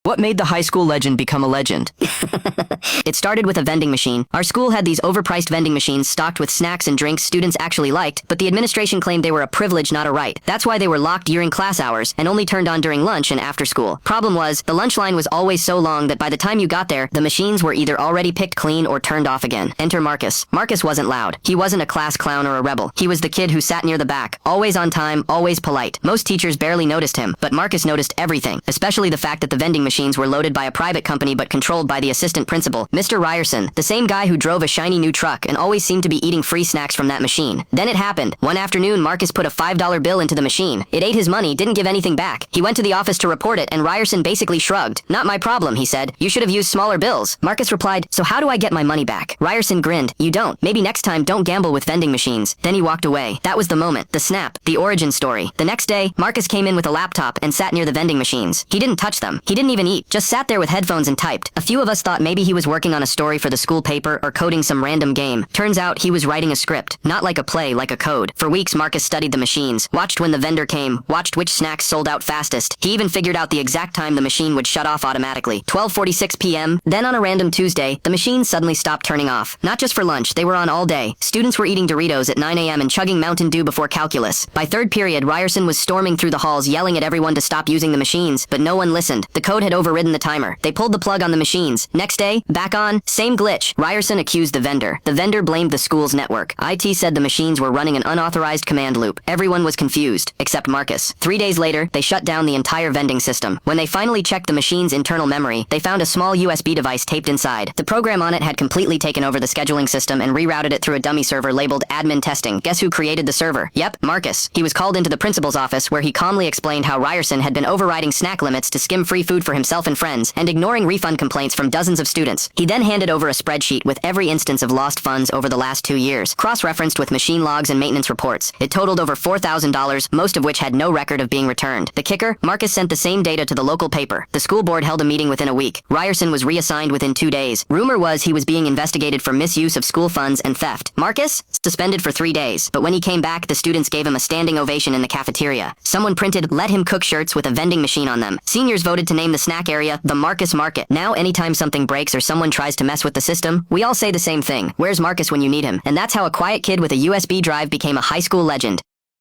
What made the high school legend become a legend? It started with a vending machine. Our school had these overpriced vending machines stocked with snacks and drinks students actually liked, but the administration claimed they were a privilege, not a right. That's why they were locked during class hours and only turned on during lunch and after school. Problem was, the lunch line was always so long that by the time you got there, the machines were either already picked clean or turned off again. Enter Marcus. Marcus wasn't loud. He wasn't a class clown or a rebel. He was the kid who sat near the back, always on time, always polite. Most teachers barely noticed him, but Marcus noticed everything, especially the fact that the vending machines were loaded by a private company but controlled by the assistant principal, Mr. Ryerson, the same guy who drove a shiny new truck and always seemed to be eating free snacks from that machine. Then it happened. One afternoon, Marcus put a $5 bill into the machine. It ate his money, didn't give anything back. He went to the office to report it, and Ryerson basically shrugged. "Not my problem," he said. "You should have used smaller bills." Marcus replied, "So how do I get my money back?" Ryerson grinned. "You don't. Maybe next time don't gamble with vending machines." Then he walked away. That was the moment, the snap, the origin story. The next day, Marcus came in with a laptop and sat near the vending machines. He didn't touch them. He didn't even eat, just sat there with headphones and typed. A few of us thought maybe he was working on a story for the school paper or coding some random game. Turns out he was writing a script, not like a play, like a code. For weeks, Marcus studied the machines, watched when the vendor came, watched which snacks sold out fastest. He even figured out the exact time the machine would shut off automatically. 12:46 p.m. Then on a random Tuesday, the machine suddenly stopped turning off. Not just for lunch, they were on all day. Students were eating Doritos at 9 a.m. and chugging Mountain Dew before calculus. By third period, Ryerson was storming through the halls yelling at everyone to stop using the machines, but no one listened. The code had overridden the timer. They pulled the plug on the machines. Next day, back on, same glitch. Ryerson accused the vendor. The vendor blamed the school's network. IT said the machines were running an unauthorized command loop. Everyone was confused, except Marcus. 3 days later, they shut down the entire vending system. When they finally checked the machine's internal memory, they found a small USB device taped inside. The program on it had completely taken over the scheduling system and rerouted it through a dummy server labeled admin testing. Guess who created the server? Yep, Marcus. He was called into the principal's office where he calmly explained how Ryerson had been overriding snack limits to skim free food for himself and friends and ignoring refund complaints from dozens of students. He then handed over a spreadsheet with every instance of lost funds over the last 2 years, cross-referenced with machine logs and maintenance reports. It totaled over $4,000, most of which had no record of being returned. The kicker? Marcus sent the same data to the local paper. The school board held a meeting within a week. Ryerson was reassigned within 2 days. Rumor was he was being investigated for misuse of school funds and theft. Marcus? Suspended for 3 days. But when he came back, the students gave him a standing ovation in the cafeteria. Someone printed, "Let him cook" shirts with a vending machine on them. Seniors voted to name the snack area the Marcus Market. Now anytime something breaks or someone tries to mess with the system, we all say the same thing. Where's Marcus when you need him? And that's how a quiet kid with a USB drive became a high school legend.